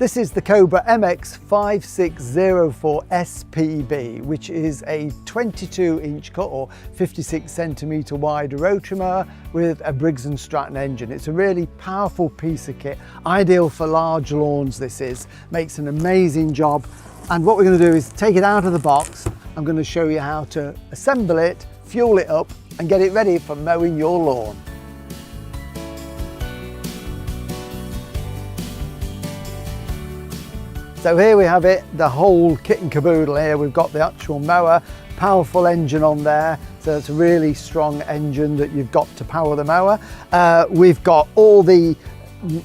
This is the Cobra MX5604SPB, which is a 22-inch cut or 56cm wide rotary mower with a Briggs & Stratton engine. It's a really powerful piece of kit, ideal for large lawns. This makes an amazing job. And what we're going to do is take it out of the box. I'm going to show you how to assemble it, fuel it up and get it ready for mowing your lawn. So here we have it, the whole kit and caboodle here. We've got the actual mower, powerful engine on there. So it's a really strong engine that you've got to power the mower. We've got all the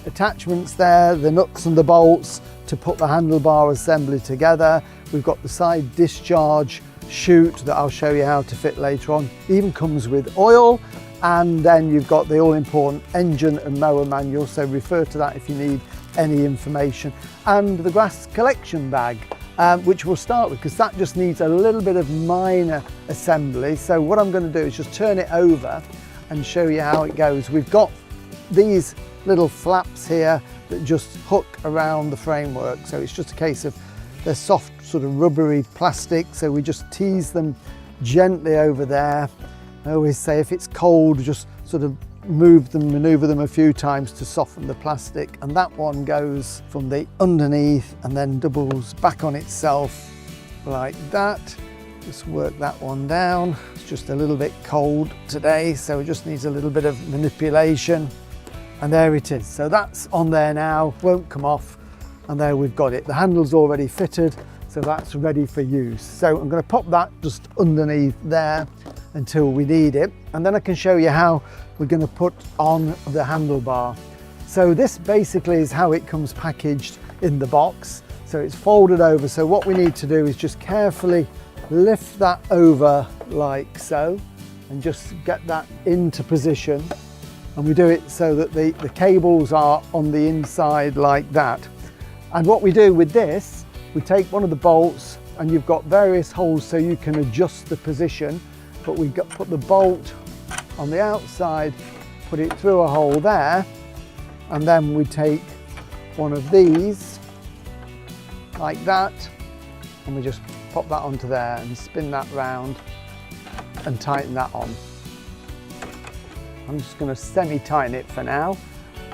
attachments there, the nuts and the bolts to put the handlebar assembly together. We've got the side discharge chute that I'll show you how to fit later on. It even comes with oil, and then you've got the all-important engine and mower manual, so refer to that if you need any information, and the grass collection bag, which we'll start with because that just needs a little bit of minor assembly. So what I'm going to do is just turn it over and show you how it goes. We've got these little flaps here that just hook around the framework, so it's just a case of they're soft sort of rubbery plastic, so we just tease them gently over there. I always say if it's cold, just sort of maneuver them a few times to soften the plastic, and that one goes from the underneath and then doubles back on itself like that. Just work that one down. It's just a little bit cold today, so it just needs a little bit of manipulation, and there it is. So that's on there now, won't come off, and there we've got it. The handle's already fitted, so that's ready for use. So I'm going to pop that just underneath there until we need it, and then I can show you how we're going to put on the handlebar. So this basically is how it comes packaged in the box. So it's folded over, so what we need to do is just carefully lift that over like so and just get that into position, and we do it so that the cables are on the inside like that. And what we do with this, we take one of the bolts, and you've got various holes so you can adjust the position, but we put the bolt on the outside, put it through a hole there, and then we take one of these like that, and we just pop that onto there and spin that round and tighten that on. I'm just going to semi-tighten it for now,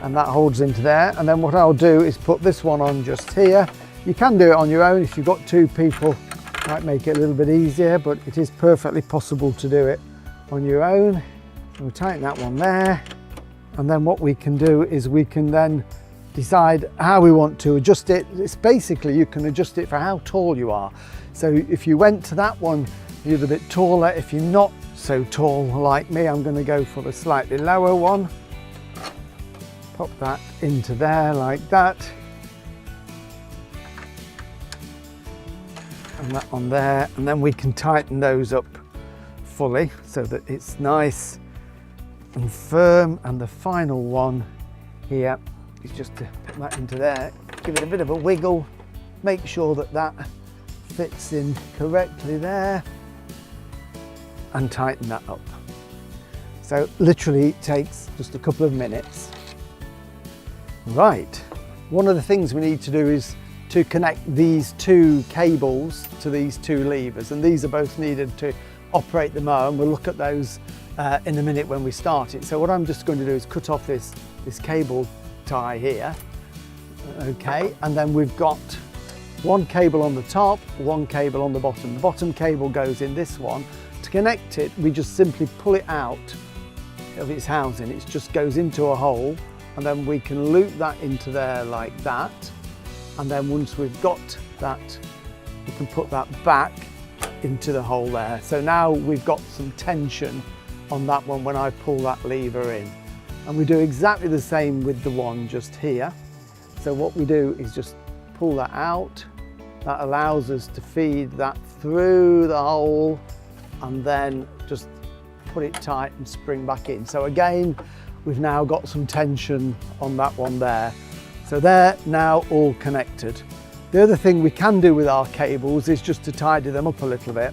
and that holds into there. And then what I'll do is put this one on just here. You can do it on your own if you've got two people, might make it a little bit easier, but it is perfectly possible to do it on your own. We'll tighten that one there, and then what we can do is we can then decide how we want to adjust it. It's basically, you can adjust it for how tall you are. So if you went to that one, you're a bit taller. If you're not so tall like me, I'm going to go for the slightly lower one. Pop that into there like that, and that on there, and then we can tighten those up fully so that it's nice and firm. And the final one here is just to put that into there, give it a bit of a wiggle, make sure that that fits in correctly there, and tighten that up. So literally it takes just a couple of minutes. Right, one of the things we need to do is to connect these two cables to these two levers, and these are both needed to operate the mower, and we'll look at those in a minute when we start it. So what I'm just going to do is cut off this cable tie here, okay, and then we've got one cable on the top, one cable on the bottom. The bottom cable goes in this one. To connect it, we just simply pull it out of its housing. It just goes into a hole, and then we can loop that into there like that, and then once we've got that, we can put that back into the hole there. So now we've got some tension on that one when I pull that lever in. And we do exactly the same with the one just here. So what we do is just pull that out. That allows us to feed that through the hole, and then just put it tight and spring back in. So again, we've now got some tension on that one there. So they're now all connected. The other thing we can do with our cables is just to tidy them up a little bit.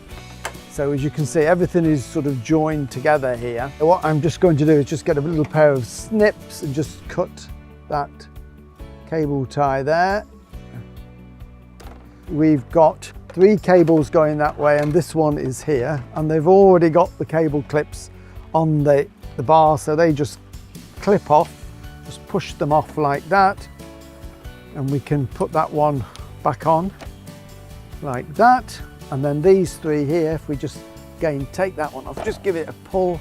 So as you can see, everything is sort of joined together here. What I'm just going to do is just get a little pair of snips and just cut that cable tie there we've got 3 cables going that way, and this one is here, and they've already got the cable clips on the bar, so they just clip off. Just push them off like that, and we can put that one back on like that. And then these 3 here, if we just again take that one off, just give it a pull,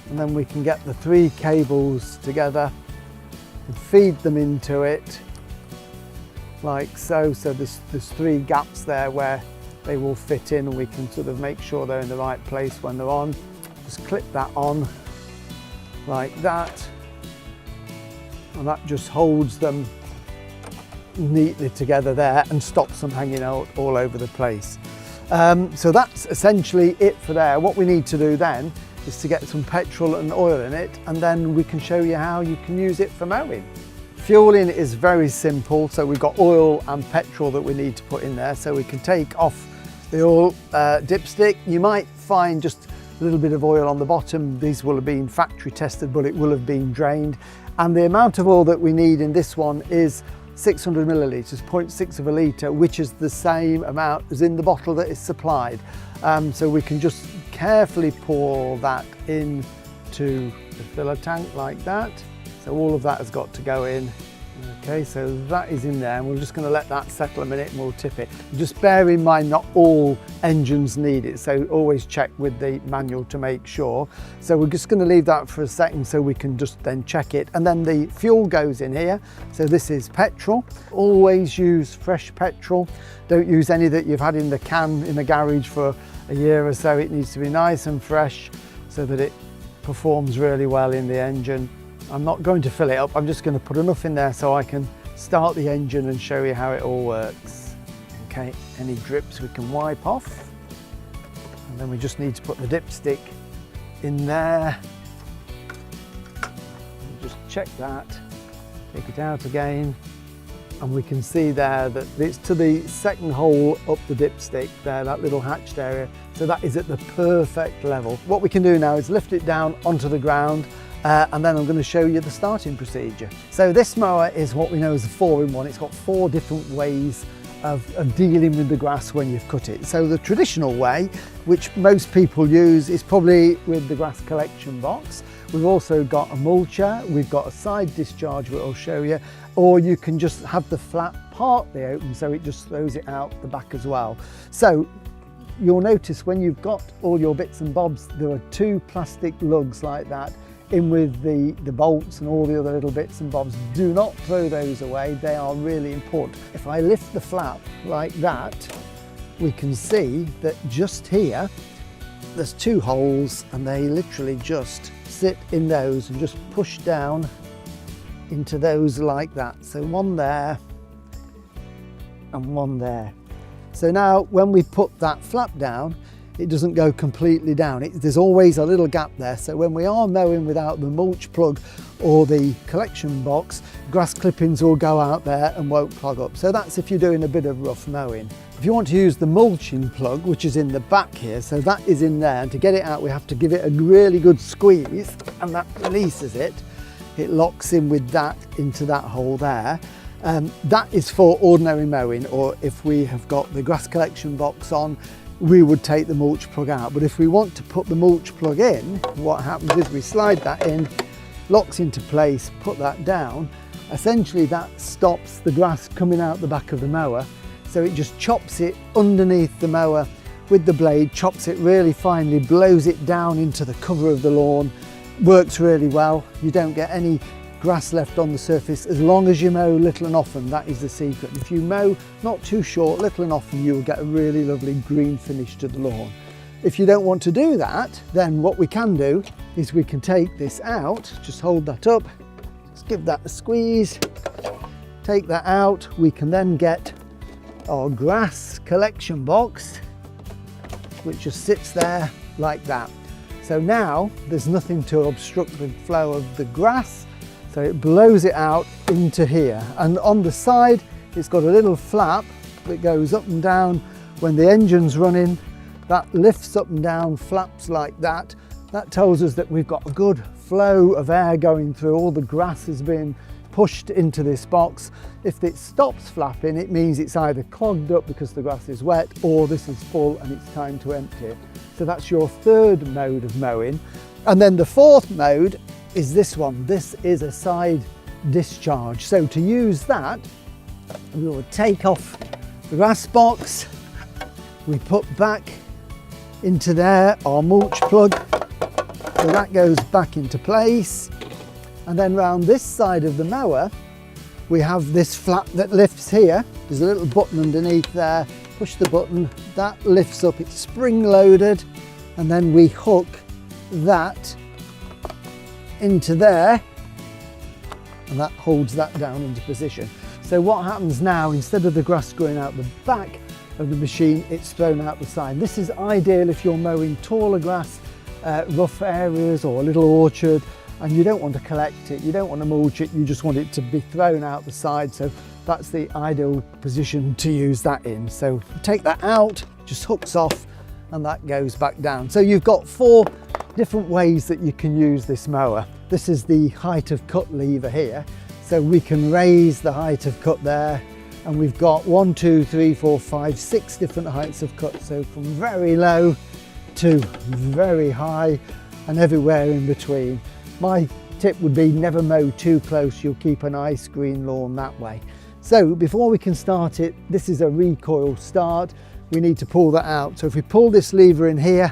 and then we can get the 3 cables together and feed them into it like so. So there's 3 gaps there where they will fit in, and we can sort of make sure they're in the right place when they're on. Just clip that on like that, and that just holds them neatly together there and stops them hanging out all over the place. So that's essentially it for there. What we need to do then is to get some petrol and oil in it, and then we can show you how you can use it for mowing. Fueling is very simple. So we've got oil and petrol that we need to put in there. So we can take off the oil dipstick. You might find just a little bit of oil on the bottom. These will have been factory tested, but it will have been drained. And the amount of oil that we need in this one is 600 millilitres, 0.6 of a litre, which is the same amount as in the bottle that is supplied. So we can just carefully pour that into the filler tank like that. So all of that has got to go in. Okay, so that is in there, and we're just going to let that settle a minute and we'll tip it. Just bear in mind, not all engines need it, so always check with the manual to make sure. So we're just going to leave that for a second so we can just then check it. And then the fuel goes in here. So this is petrol. Always use fresh petrol. Don't use any that you've had in the can in the garage for a year or so. It needs to be nice and fresh so that it performs really well in the engine. I'm not going to fill it up, I'm just going to put enough in there so I can start the engine and show you how it all works. Okay, any drips we can wipe off, and then we just need to put the dipstick in there. Just check that, take it out again, and we can see there that it's to the second hole up the dipstick there, that little hatched area, so that is at the perfect level. What we can do now is lift it down onto the ground, and then I'm going to show you the starting procedure. So this mower is what we know as a 4-in-1. It's got 4 different ways of dealing with the grass when you've cut it. So the traditional way, which most people use, is probably with the grass collection box. We've also got a mulcher, we've got a side discharge which I'll show you, or you can just have the flap partly open so it just throws it out the back as well. So you'll notice when you've got all your bits and bobs, there are 2 plastic lugs like that in with the bolts and all the other little bits and bobs. Do not throw those away, they are really important. If I lift the flap like that, we can see that just here there's 2 holes, and they literally just sit in those and just push down into those like that. So one there and one there. So now when we put that flap down, it doesn't go completely down. There's always a little gap there, so when we are mowing without the mulch plug or the collection box, grass clippings will go out there and won't clog up. So that's if you're doing a bit of rough mowing. If you want to use the mulching plug, which is in the back here, so that is in there, and to get it out we have to give it a really good squeeze, and that releases it. It locks in with that into that hole there. That is for ordinary mowing, or if we have got the grass collection box on, we would take the mulch plug out. But if we want to put the mulch plug in, what happens is we slide that in, locks into place, put that down. Essentially that stops the grass coming out the back of the mower. So it just chops it underneath the mower with the blade, chops it really finely, blows it down into the cover of the lawn. Works really well. You don't get any grass left on the surface as long as you mow little and often. That is the secret. If you mow not too short, little and often, you will get a really lovely green finish to the lawn. If you don't want to do that, then what we can do is we can take this out, just hold that up, just give that a squeeze, take that out. We can then get our grass collection box, which just sits there like that. So now there's nothing to obstruct the flow of the grass. So it blows it out into here, and on the side it's got a little flap that goes up and down when the engine's running. That lifts up and down, flaps like that. That tells us that we've got a good flow of air going through. All the grass has been pushed into this box. If it stops flapping, it means it's either clogged up because the grass is wet, or this is full and it's time to empty it. So that's your third mode of mowing. And then the fourth mode is this one. This is a side discharge. So to use that, we will take off the grass box, we put back into there our mulch plug, so that goes back into place. And then round this side of the mower, we have this flap that lifts here. There's a little button underneath there. Push the button, that lifts up, it's spring loaded, and then we hook that into there, and that holds that down into position. So what happens now, instead of the grass going out the back of the machine, it's thrown out the side. This is ideal if you're mowing taller grass, rough areas or a little orchard, and you don't want to collect it, you don't want to mulch it, you just want it to be thrown out the side. So that's the ideal position to use that in. So take that out, just hooks off, and that goes back down. So you've got 4 different ways that you can use this mower. This is the height of cut lever here. So we can raise the height of cut there, and we've got 1, 2, 3, 4, 5, 6 different heights of cut. So from very low to very high and everywhere in between. My tip would be never mow too close, you'll keep a nice green lawn that way. So before we can start it, this is a recoil start, we need to pull that out. So if we pull this lever in here,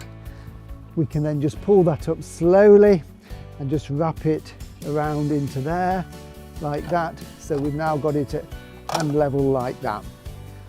we can then just pull that up slowly and just wrap it around into there like that. So we've now got it at hand level like that.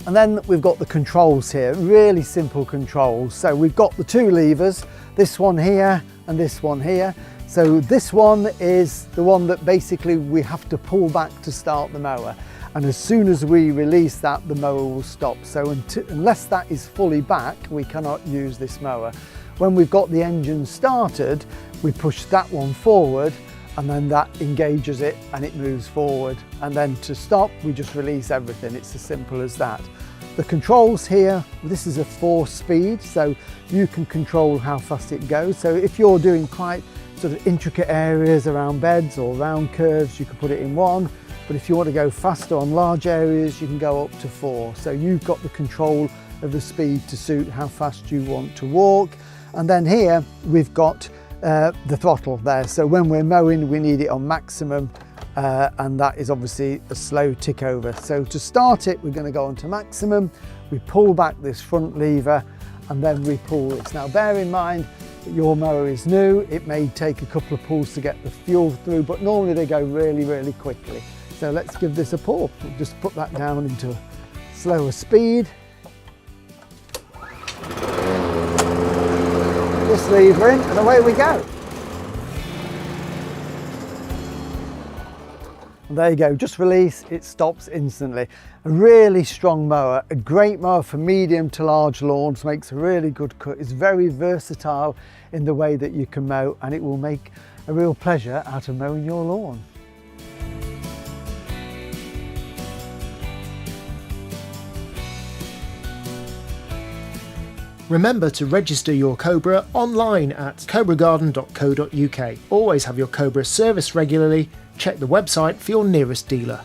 And then we've got the controls here, really simple controls. So we've got the 2 levers, this one here and this one here. So this one is the one that basically we have to pull back to start the mower. And as soon as we release that, the mower will stop. So unless that is fully back, we cannot use this mower. When we've got the engine started, we push that one forward, and then that engages it and it moves forward. And then to stop, we just release everything. It's as simple as that. The controls here, this is a 4-speed, so you can control how fast it goes. So if you're doing quite sort of intricate areas around beds or round curves, you can put it in 1. But if you want to go faster on large areas, you can go up to 4. So you've got the control of the speed to suit how fast you want to walk. And then here we've got the throttle there. So when we're mowing, we need it on maximum, and that is obviously a slow tick over. So to start it, we're going to go on to maximum. We pull back this front lever and then we pull this. Now bear in mind that your mower is new. It may take a couple of pulls to get the fuel through, but normally they go really, really quickly. So let's give this a pull. We'll just put that down into a slower speed. This lever in and away we go. And there you go, just release, it stops instantly. A really strong mower, a great mower for medium to large lawns, makes a really good cut. It's very versatile in the way that you can mow, and it will make a real pleasure out of mowing your lawn. Remember to register your Cobra online at cobragarden.co.uk. Always have your Cobra serviced regularly. Check the website for your nearest dealer.